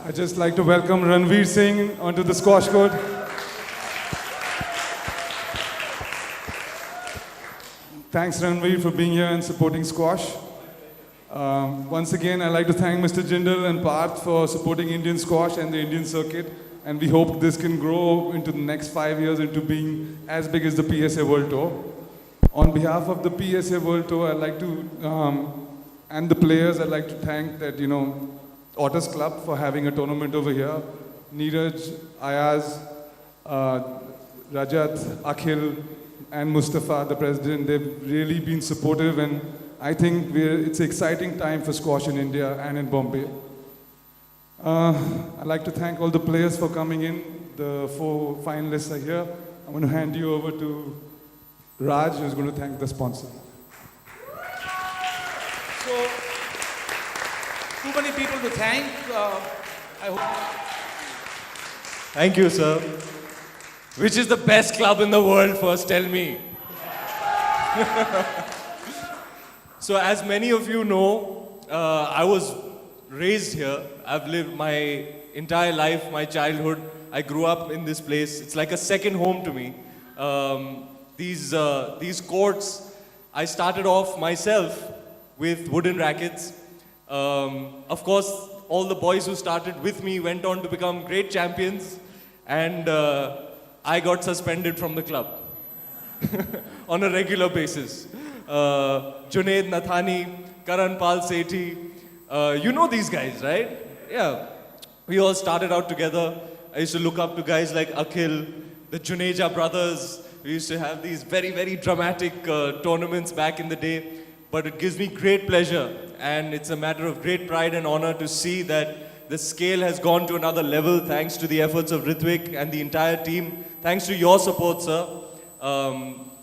I'd just like to welcome Ranveer Singh onto the squash court. Thanks, Ranveer, for being here and supporting squash. Once again, I'd like to thank Mr. Jindal and Parth for supporting Indian squash and the Indian circuit. And we hope this can grow into the next 5 years into being as big as the PSA World Tour. On behalf of the PSA World Tour, I'd like to, and the players, I'd like to thank that, Otters Club for having a tournament over here. Neeraj, Ayaz, Rajat, Akhil, and Mustafa, the president, they've really been supportive, and I think it's an exciting time for squash in India and in Bombay. I'd like to thank all the players for coming in. The 4 finalists are here. I'm going to hand you over to Raj, who's going to thank the sponsor. So, too many people to thank. I hope. Thank you, sir. Which is the best club in the world, first tell me. So as many of you know, I was raised here. I've lived my entire life, my childhood. I grew up in this place. It's like a second home to me. These courts, I started off myself with wooden rackets. Of course, all the boys who started with me went on to become great champions, and I got suspended from the club on a regular basis. Junaid Nathani, Karan Pal Sethi, you know these guys, right? Yeah. We all started out together. I used to look up to guys like Akhil, the Juneja brothers. We used to have these very, very dramatic tournaments back in the day. But it gives me great pleasure, and it's a matter of great pride and honor to see that the scale has gone to another level thanks to the efforts of Ritwik and the entire team. Thanks to your support, sir.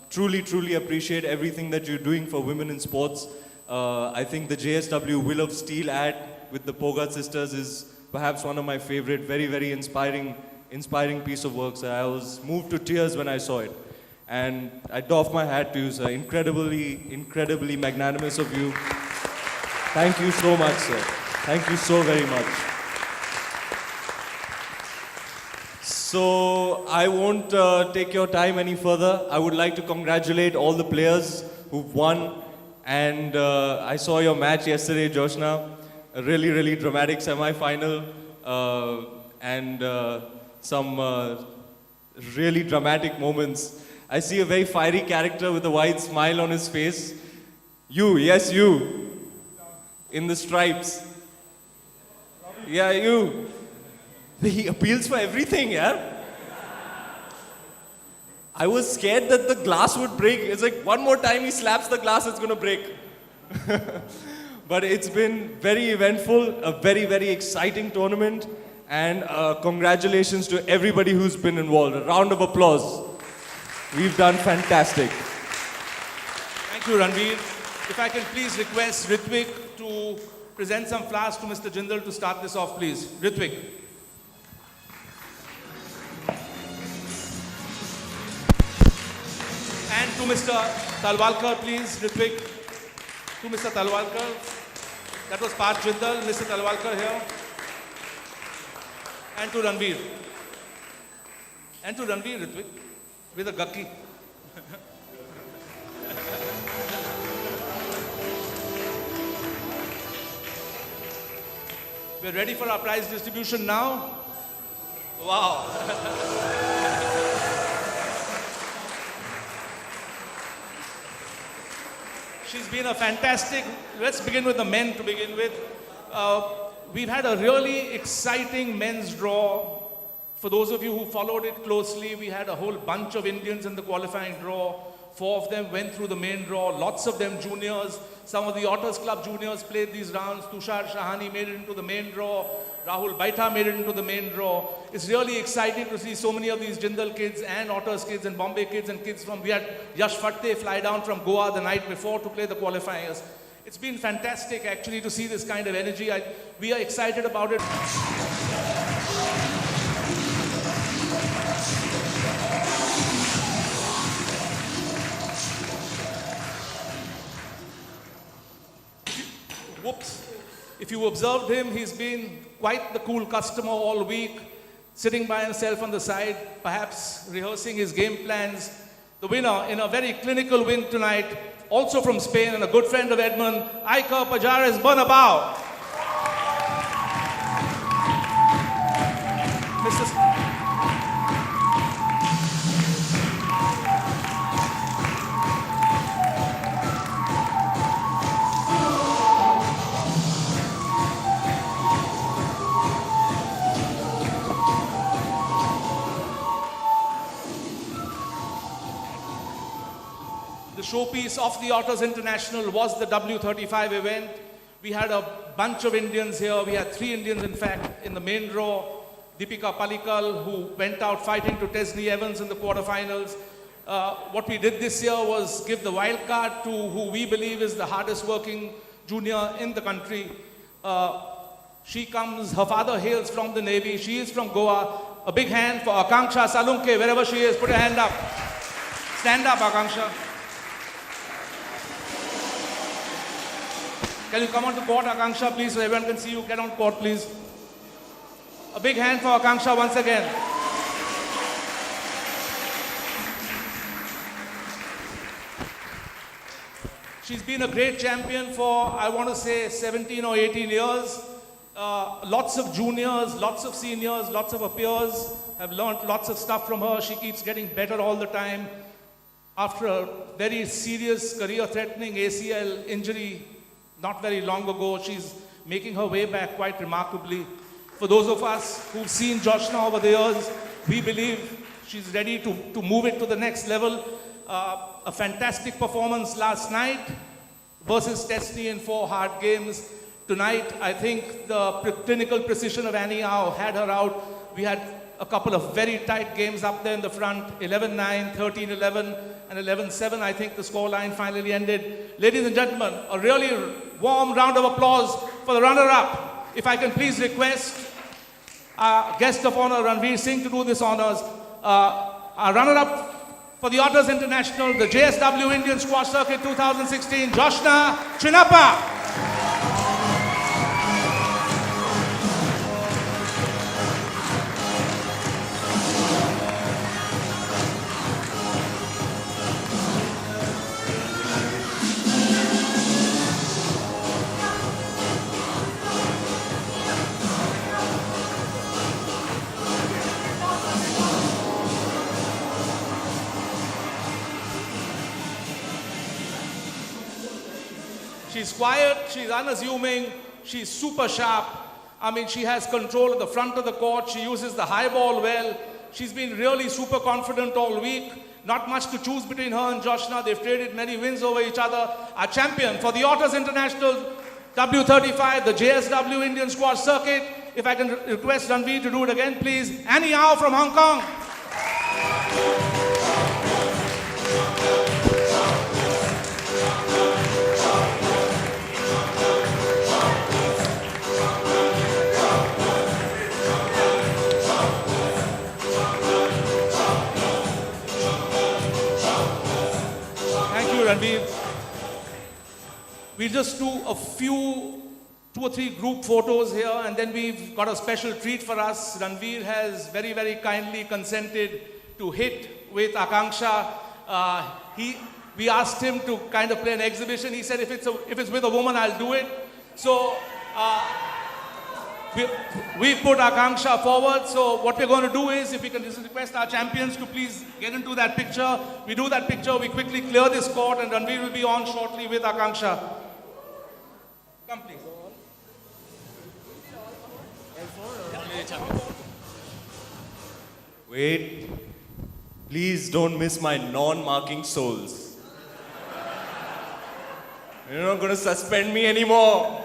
Truly, truly appreciate everything that you're doing for women in sports. I think the JSW Will of Steel ad with the Pogat sisters is perhaps one of my favorite, very, very inspiring piece of work. So I was moved to tears when I saw it. And I doff my hat to you, sir. Incredibly magnanimous of you. Thank you so much, sir. Thank you so very much. So I won't take your time any further. I would like to congratulate all the players who've won. And I saw your match yesterday, Joshna. A really, really dramatic semi-final. And some really dramatic moments. I see a very fiery character with a wide smile on his face. You, yes, you. In the stripes. Yeah, you. He appeals for everything, yeah? I was scared that the glass would break. It's like one more time he slaps the glass, it's gonna break. But it's been very eventful, a very, very exciting tournament. And congratulations to everybody who's been involved. A round of applause. We've done fantastic. Thank you, Ranveer. If I can please request Ritwik to present some flowers to Mr. Jindal to start this off, please. Ritwik. And to Mr. Talwalkar, please, Ritwik. To Mr. Talwalkar. That was Parth Jindal, Mr. Talwalkar here. And to Ranveer. And to Ranveer, Ritwik. With a gakki. We're ready for our prize distribution now. Wow. She's been a fantastic, let's begin with the men to begin with. We've had a really exciting men's draw. For those of you who followed it closely, we had a whole bunch of Indians in the qualifying draw. 4 of them went through the main draw, lots of them juniors. Some of the Otters Club juniors played these rounds. Tushar Shahani made it into the main draw. Rahul Baita made it into the main draw. It's really exciting to see so many of these Jindal kids and Otters kids and Bombay kids and kids from, we had Yash Fatte fly down from Goa the night before to play the qualifiers. It's been fantastic actually to see this kind of energy. We are excited about it. Whoops. If you observed him, he's been quite the cool customer all week, sitting by himself on the side, perhaps rehearsing his game plans. The winner in a very clinical win tonight, also from Spain and a good friend of Edmund, Iker Pajares Bernabeu. Mr. The showpiece of the Otters International was the W35 event. We had a bunch of Indians here. We had 3 Indians, in fact, in the main draw. Deepika Palikal, who went out fighting to Tesney Evans in the quarterfinals. What we did this year was give the wild card to who we believe is the hardest working junior in the country. Her father hails from the Navy. She is from Goa. A big hand for Akanksha Salunke, wherever she is. Put your hand up. Stand up, Akanksha. Can you come on to court, Akanksha, please, so everyone can see you? Get on court, please. A big hand for Akanksha once again. She's been a great champion for, I want to say, 17 or 18 years. Lots of juniors, lots of seniors, lots of her peers have learned lots of stuff from her. She keeps getting better all the time. After a very serious career-threatening ACL injury not very long ago, she's making her way back quite remarkably. For those of us who've seen Joshna over the years, we believe she's ready to move it to the next level. A fantastic performance last night versus Tesney in 4 hard games. Tonight, I think the clinical precision of Annie Au had her out. We had a couple of very tight games up there in the front, 11-9, 13-11, and 11-7. I think the scoreline finally ended. Ladies and gentlemen, a really warm round of applause for the runner-up. If I can please request our guest of honor, Ranveer Singh, to do this honors. Our runner-up for the Otters International, the JSW Indian Squash Circuit 2016, Joshna Chinappa. She's quiet, she's unassuming, she's super sharp. I mean, she has control at the front of the court. She uses the high ball well. She's been really super confident all week. Not much to choose between her and Joshna. They've traded many wins over each other. Our champion for the Otters International W35, the JSW Indian Squash Circuit. If I can request Ranveer to do it again, please. Annie Au from Hong Kong. Ranveer. We'll just do a few, 2 or 3 group photos here, and then we've got a special treat for us. Ranveer has very, very kindly consented to hit with Akanksha. We asked him to kind of play an exhibition. He said, if it's with a woman, I'll do it. So We put Akanksha forward, so what we're going to do is, if we can just request our champions to please get into that picture. We do that picture, we quickly clear this court, and Ranveer will be on shortly with Akanksha. Come please. Wait, please don't miss my non-marking souls. You're not going to suspend me anymore.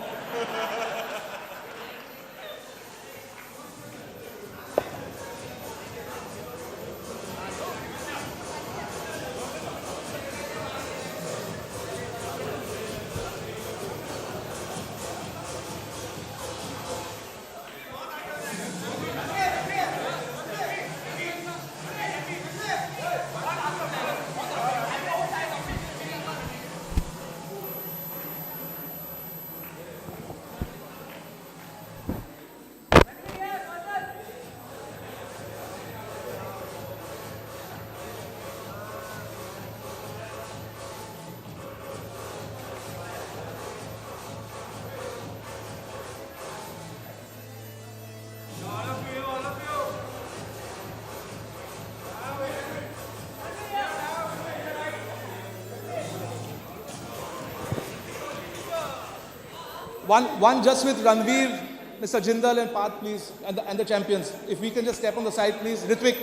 One just with Ranveer, Mr. Jindal and Parth, please, and the champions. If we can just step on the side, please. Ritvik,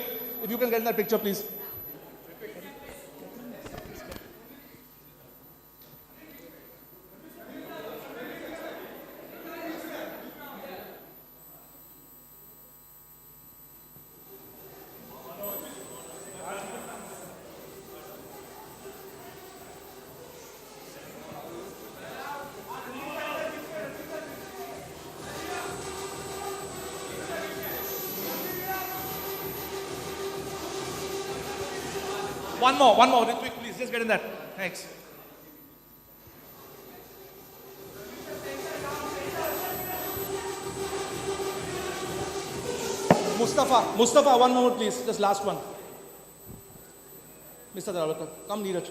if you can get in that picture, please. One more, Ritvik, please, just get in that. Thanks. Mustafa, one more, please, just last one. Mr. Darawalkar, come, Neeraj.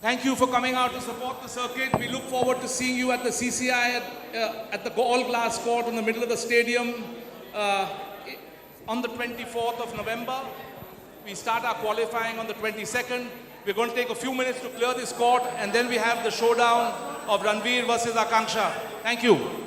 Thank you for coming out to support the circuit. We look forward to seeing you at the CCI at the all-glass court in the middle of the stadium on the 24th of November. We start our qualifying on the 22nd. We're going to take a few minutes to clear this court, and then we have the showdown of Ranveer versus Akanksha. Thank you.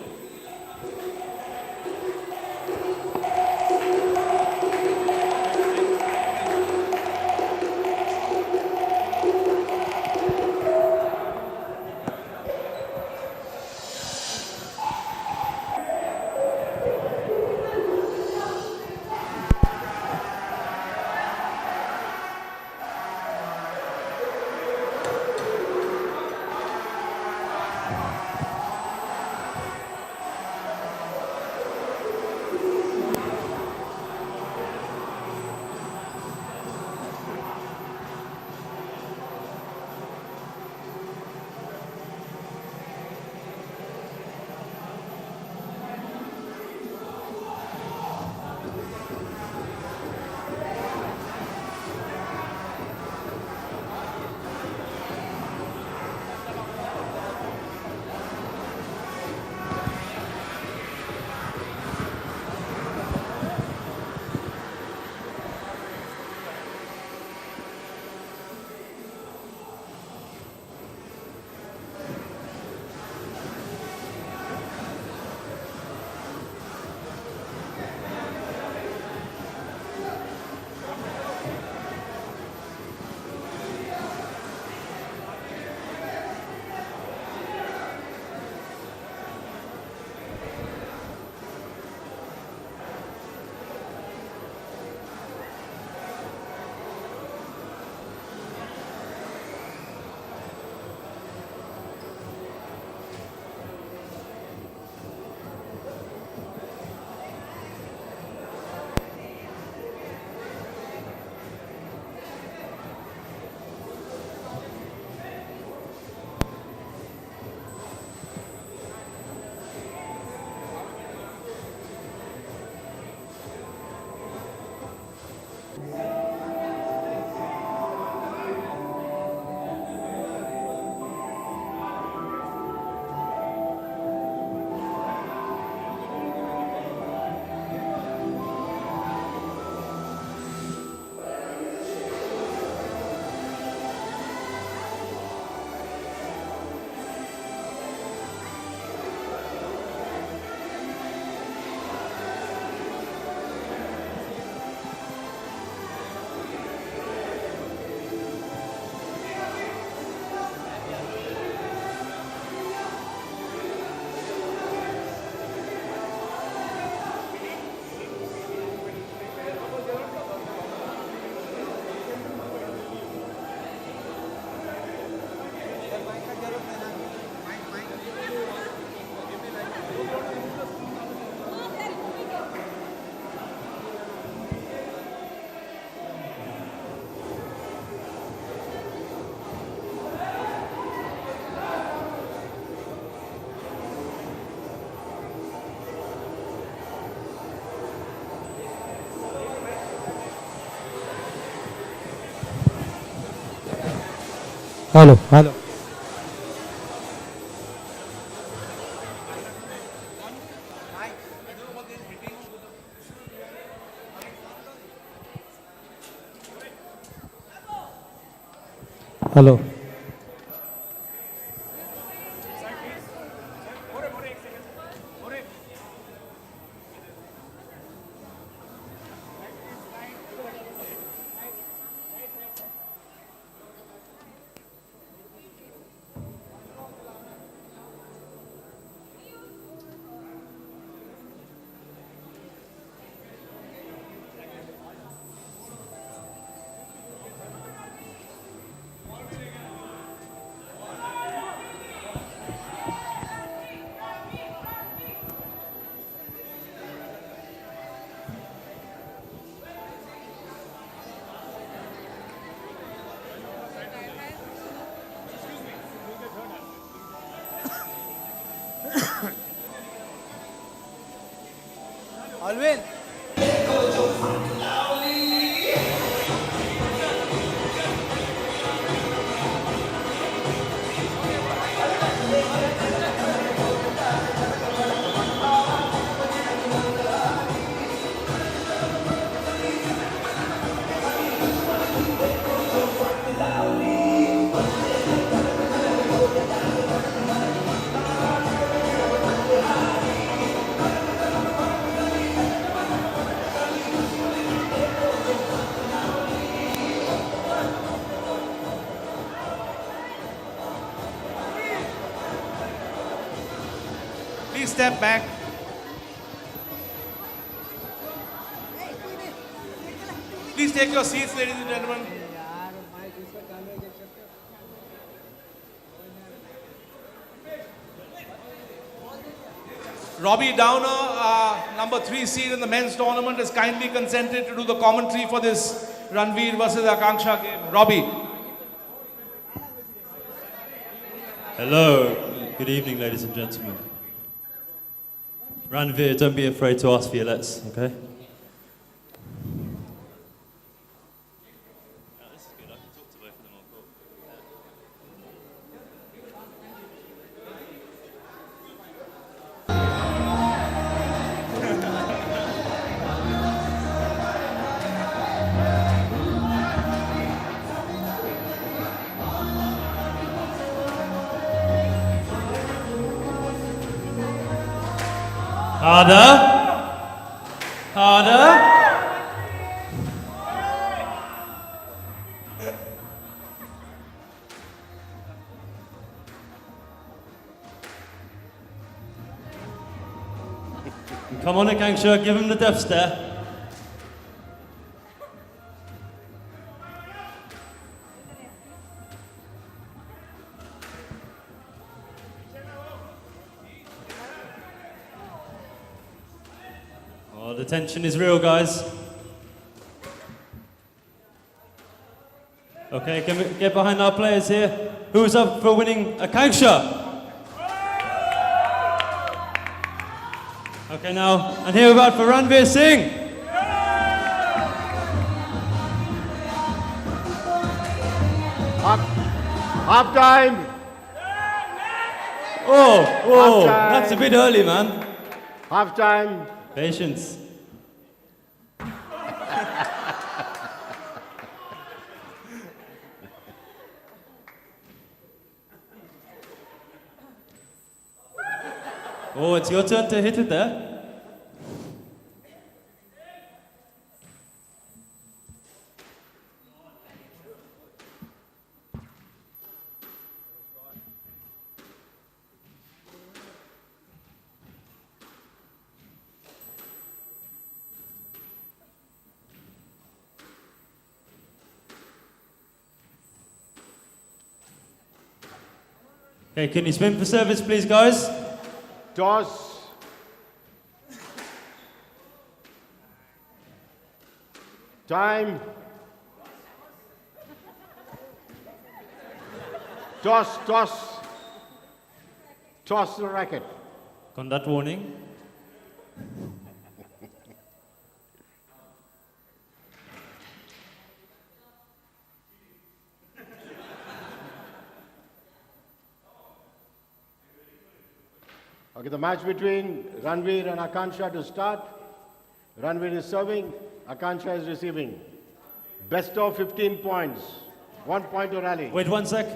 Hello, hello. Hello. Alvin. Please step back. Please take your seats, ladies and gentlemen. Robbie Downer, number 3 seed in the men's tournament, has kindly consented to do the commentary for this Ranveer versus Akanksha game. Robbie. Hello, good evening, ladies and gentlemen. Ranveer, don't be afraid to ask for your lets, okay? Harder. Harder. Come on, Akanksha, give him the death stare. Oh, the tension is real, guys. Okay, can we get behind our players here? Who's up for winning Akanksha? Okay, now, and here about for Ranveer Singh. Half time. Oh, Half time. that's a bit early, man. Half time. Patience. Oh, it's your turn to hit it there. Okay, can you spin for service, please, guys? Toss. Time. Toss, toss. Toss the racket. Got that warning. Okay, the match between Ranveer and Akansha to start. Ranveer is serving, Akansha is receiving. Best of 15 points. 1 point to rally. Wait one sec.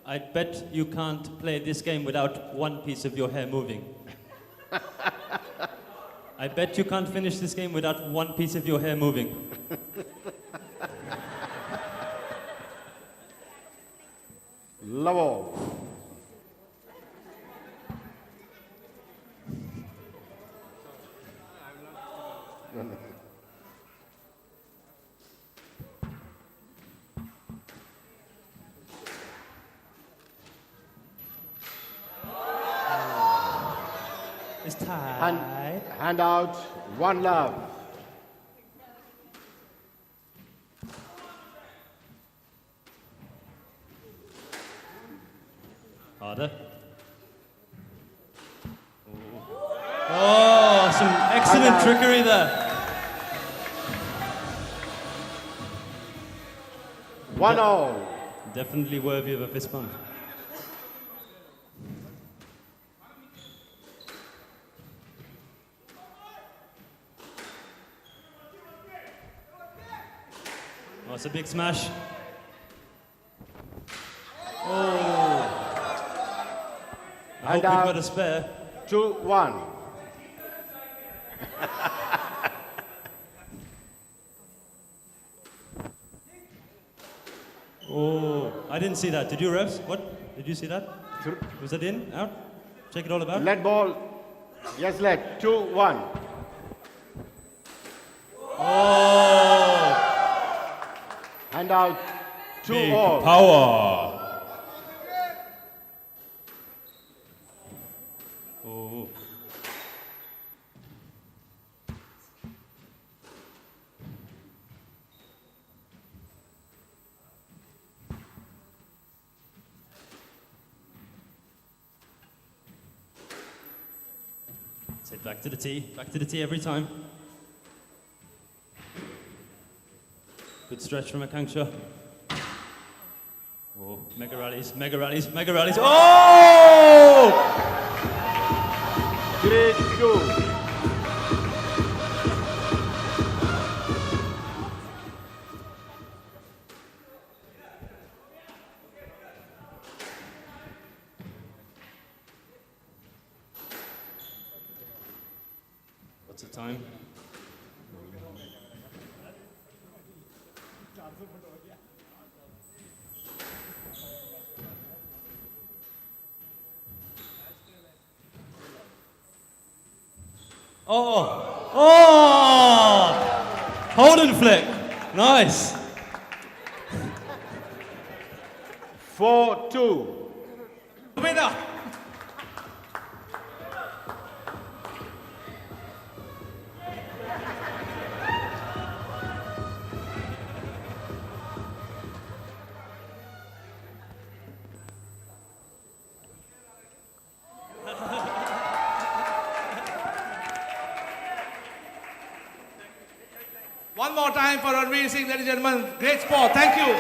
I bet you can't play this game without one piece of your hair moving. I bet you can't finish this game without one piece of your hair moving. Love all. It's tied. Hand out, one love. Harder. Oh, some excellent trickery there. 1-all. Definitely worthy of a fist bump. Oh, it's a big smash. Oh. I hope we've got a spare. 2-1. Oh, I didn't see that. Did you, refs? What? Did you see that? Was that in? Out? Check it all about. Let ball. Yes, let. 2-1. Oh! Hand out. Big 2-all. power. Oh. Say back to the tee every time. Good stretch from Akanksha. Oh, mega rallies. Oh! 3-2. What's the time? Oh! Hold and flick. Nice. 4-2. Winner. One more time for Ranveer Singh, ladies and gentlemen. Great sport. Thank you.